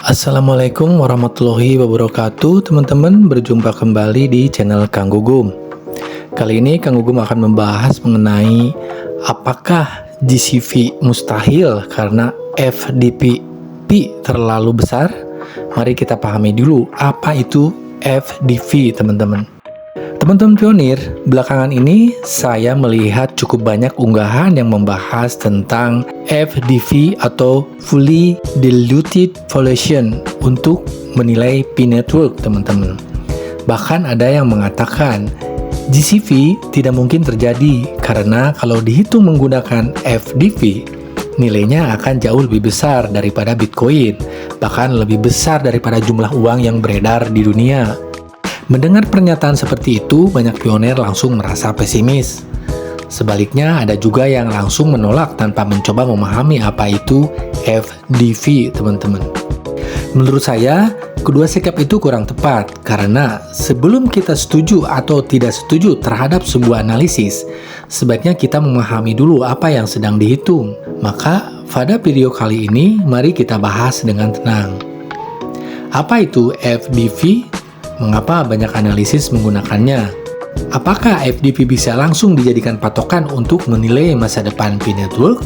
Assalamualaikum warahmatullahi wabarakatuh. Teman-teman, berjumpa kembali di channel Kang Gugum. Kali ini Kang Gugum akan membahas mengenai apakah GCV mustahil karena FDP terlalu besar. Mari kita pahami dulu apa itu FDP, teman-teman. Teman-teman pionir, belakangan ini saya melihat cukup banyak unggahan yang membahas tentang FDV atau Fully Diluted Valuation untuk menilai P-Network, teman-teman. Bahkan ada yang mengatakan GCV tidak mungkin terjadi karena kalau dihitung menggunakan FDV, nilainya akan jauh lebih besar daripada Bitcoin, bahkan lebih besar daripada jumlah uang yang beredar di dunia. Mendengar pernyataan seperti itu, banyak pionir langsung merasa pesimis. Sebaliknya, ada juga yang langsung menolak tanpa mencoba memahami apa itu FDV, teman-teman. Menurut saya, kedua sikap itu kurang tepat, karena sebelum kita setuju atau tidak setuju terhadap sebuah analisis, sebaiknya kita memahami dulu apa yang sedang dihitung. Maka, pada video kali ini, mari kita bahas dengan tenang. Apa itu FDV? Mengapa banyak analisis menggunakannya? Apakah FDP bisa langsung dijadikan patokan untuk menilai masa depan P-Network?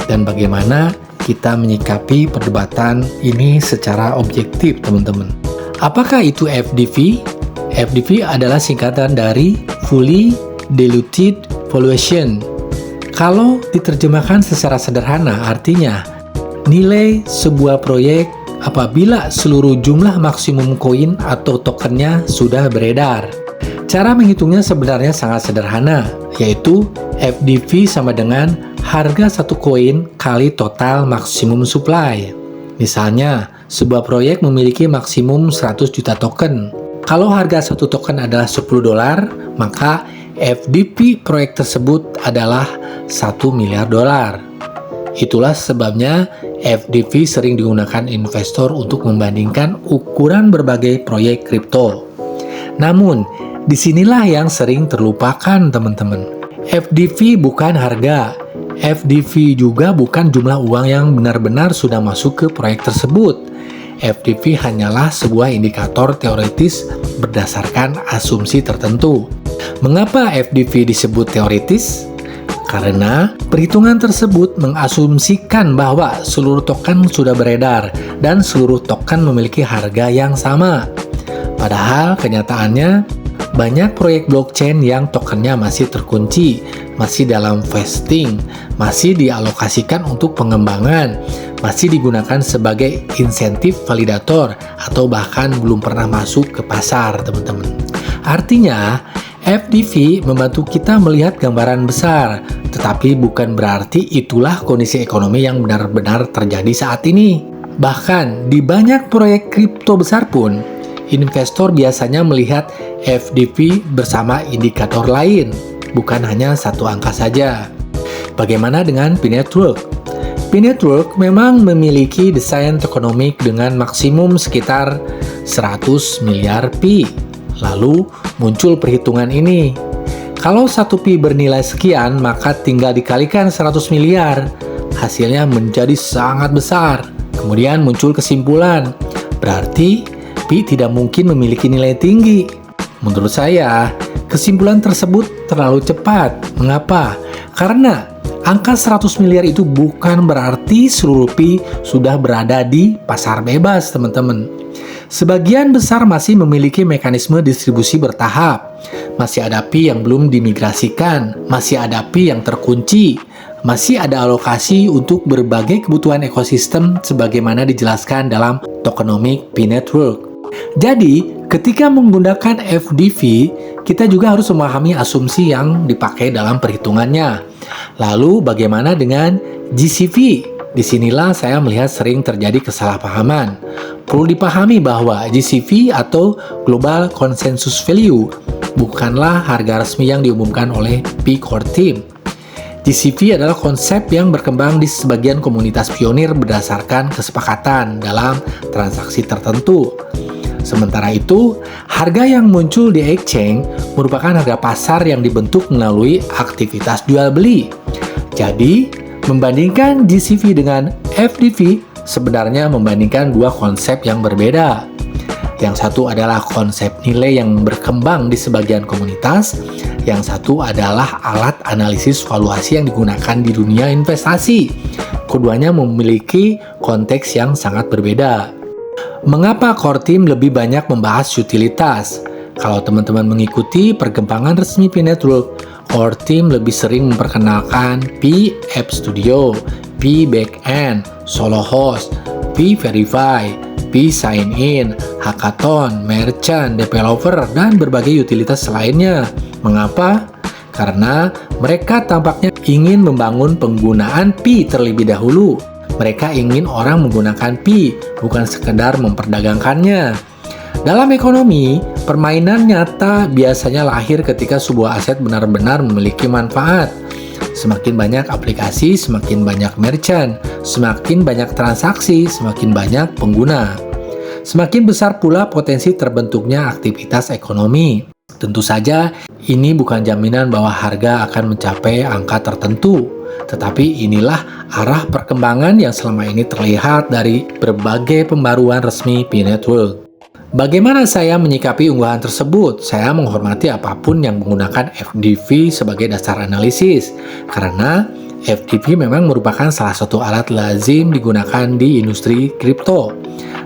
Dan bagaimana kita menyikapi perdebatan ini secara objektif, teman-teman? Apakah itu FDP? FDP adalah singkatan dari Fully Diluted Valuation. Kalau diterjemahkan secara sederhana, artinya nilai sebuah proyek apabila seluruh jumlah maksimum koin atau tokennya sudah beredar. Cara menghitungnya sebenarnya sangat sederhana, yaitu FDV sama dengan harga satu koin kali total maksimum supply. Misalnya, sebuah proyek memiliki maksimum 100 juta token. Kalau harga satu token adalah $10, maka FDP proyek tersebut adalah $1 miliar. Itulah sebabnya FDV sering digunakan investor untuk membandingkan ukuran berbagai proyek kripto. Namun, disinilah yang sering terlupakan, teman-teman. FDV bukan harga. FDV juga bukan jumlah uang yang benar-benar sudah masuk ke proyek tersebut. FDV hanyalah sebuah indikator teoritis berdasarkan asumsi tertentu. Mengapa FDV disebut teoritis? Karena perhitungan tersebut mengasumsikan bahwa seluruh token sudah beredar dan seluruh token memiliki harga yang sama. Padahal kenyataannya banyak proyek blockchain yang tokennya masih terkunci, masih dalam vesting, masih dialokasikan untuk pengembangan, masih digunakan sebagai insentif validator atau bahkan belum pernah masuk ke pasar, teman-teman. Artinya, FDV membantu kita melihat gambaran besar, tetapi bukan berarti itulah kondisi ekonomi yang benar-benar terjadi saat ini. Bahkan di banyak proyek kripto besar pun, investor biasanya melihat FDV bersama indikator lain, bukan hanya satu angka saja. Bagaimana dengan P-Network? P-Network memang memiliki desain tokenomik dengan maksimum sekitar 100 miliar P. Lalu muncul perhitungan ini. Kalau 1 Pi bernilai sekian, maka tinggal dikalikan 100 miliar. Hasilnya menjadi sangat besar. Kemudian muncul kesimpulan, berarti Pi tidak mungkin memiliki nilai tinggi. Menurut saya, kesimpulan tersebut terlalu cepat. Mengapa? Karena angka 100 miliar itu bukan berarti seluruh Pi sudah berada di pasar bebas, teman-teman. Sebagian besar masih memiliki mekanisme distribusi bertahap. Masih ada Pi yang belum dimigrasikan, masih ada Pi yang terkunci, masih ada alokasi untuk berbagai kebutuhan ekosistem sebagaimana dijelaskan dalam tokenomic P-Network. Jadi, ketika menggunakan FDV, kita juga harus memahami asumsi yang dipakai dalam perhitungannya. Lalu, bagaimana dengan GCV? Disinilah saya melihat sering terjadi kesalahpahaman. Perlu dipahami bahwa GCV atau Global Consensus Value bukanlah harga resmi yang diumumkan oleh P-Core Team. GCV adalah konsep yang berkembang di sebagian komunitas pionir berdasarkan kesepakatan dalam transaksi tertentu. Sementara itu, harga yang muncul di exchange merupakan harga pasar yang dibentuk melalui aktivitas jual beli. Jadi, membandingkan GCV dengan FDV sebenarnya membandingkan dua konsep yang berbeda. Yang satu adalah konsep nilai yang berkembang di sebagian komunitas, yang satu adalah alat analisis valuasi yang digunakan di dunia investasi. Keduanya memiliki konteks yang sangat berbeda. Mengapa core team lebih banyak membahas utilitas? Kalau teman-teman mengikuti perkembangan resmi P-Network, core team lebih sering memperkenalkan P App Studio, P Backend, Solo Host, P Verify, P Sign In, Hackathon, Merchant, Developer, dan berbagai utilitas lainnya. Mengapa? Karena mereka tampaknya ingin membangun penggunaan P terlebih dahulu. Mereka ingin orang menggunakan P, bukan sekedar memperdagangkannya. Dalam ekonomi, permainan nyata biasanya lahir ketika sebuah aset benar-benar memiliki manfaat. Semakin banyak aplikasi, semakin banyak merchant, semakin banyak transaksi, semakin banyak pengguna. Semakin besar pula potensi terbentuknya aktivitas ekonomi. Tentu saja, ini bukan jaminan bahwa harga akan mencapai angka tertentu, tetapi inilah arah perkembangan yang selama ini terlihat dari berbagai pembaruan resmi P-Network. Bagaimana saya menyikapi unggahan tersebut? Saya menghormati apapun yang menggunakan FDV sebagai dasar analisis, karena FDV memang merupakan salah satu alat lazim digunakan di industri kripto.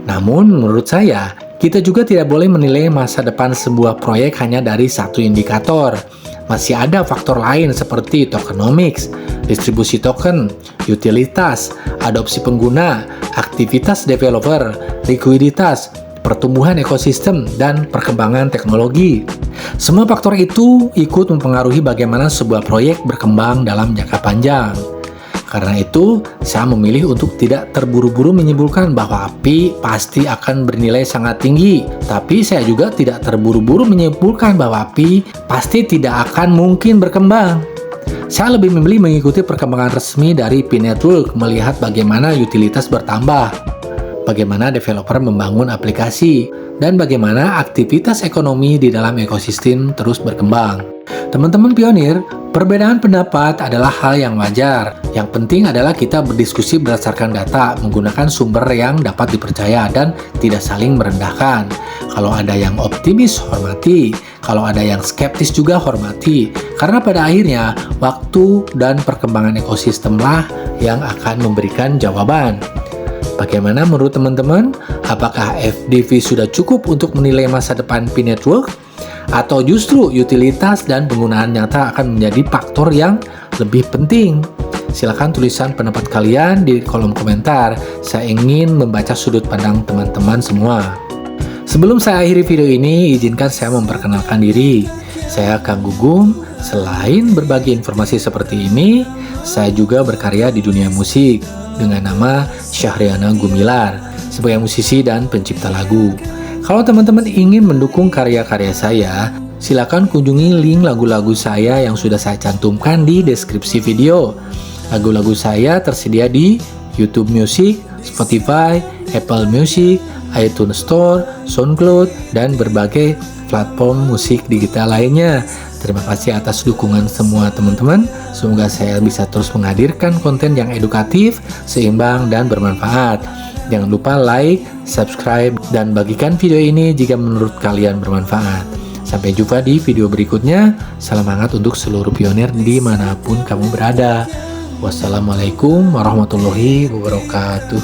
Namun, menurut saya, kita juga tidak boleh menilai masa depan sebuah proyek hanya dari satu indikator. Masih ada faktor lain seperti tokenomics, distribusi token, utilitas, adopsi pengguna, aktivitas developer, likuiditas, pertumbuhan ekosistem, dan perkembangan teknologi. Semua faktor itu ikut mempengaruhi bagaimana sebuah proyek berkembang dalam jangka panjang. Karena itu, saya memilih untuk tidak terburu-buru menyimpulkan bahwa P pasti akan bernilai sangat tinggi. Tapi saya juga tidak terburu-buru menyimpulkan bahwa P pasti tidak akan mungkin berkembang. Saya lebih memilih mengikuti perkembangan resmi dari P-Network, melihat bagaimana utilitas bertambah, bagaimana developer membangun aplikasi, dan bagaimana aktivitas ekonomi di dalam ekosistem terus berkembang. Teman-teman pionir, perbedaan pendapat adalah hal yang wajar. Yang penting adalah kita berdiskusi berdasarkan data, menggunakan sumber yang dapat dipercaya, dan tidak saling merendahkan. Kalau ada yang optimis, hormati. Kalau ada yang skeptis juga hormati. Karena pada akhirnya, waktu dan perkembangan ekosistemlah yang akan memberikan jawaban. Bagaimana menurut teman-teman? Apakah FDV sudah cukup untuk menilai masa depan P-Network? Atau justru utilitas dan penggunaan nyata akan menjadi faktor yang lebih penting? Silakan tulisan pendapat kalian di kolom komentar. Saya ingin membaca sudut pandang teman-teman semua. Sebelum saya akhiri video ini, izinkan saya memperkenalkan diri. Saya Kang Gugum. Selain berbagi informasi seperti ini, saya juga berkarya di dunia musik dengan nama Syahriana Gumilar sebagai musisi dan pencipta lagu. Kalau teman-teman ingin mendukung karya-karya saya, silakan kunjungi link lagu-lagu saya yang sudah saya cantumkan di deskripsi video. Lagu-lagu saya tersedia di YouTube Music, Spotify, Apple Music, iTunes Store, SoundCloud, dan berbagai platform musik digital lainnya. Terima kasih atas dukungan semua teman-teman. Semoga saya bisa terus menghadirkan konten yang edukatif, seimbang, dan bermanfaat. Jangan lupa like, subscribe, dan bagikan video ini jika menurut kalian bermanfaat. Sampai jumpa di video berikutnya. Salam hangat untuk seluruh pionir dimanapun kamu berada. Wassalamualaikum warahmatullahi wabarakatuh.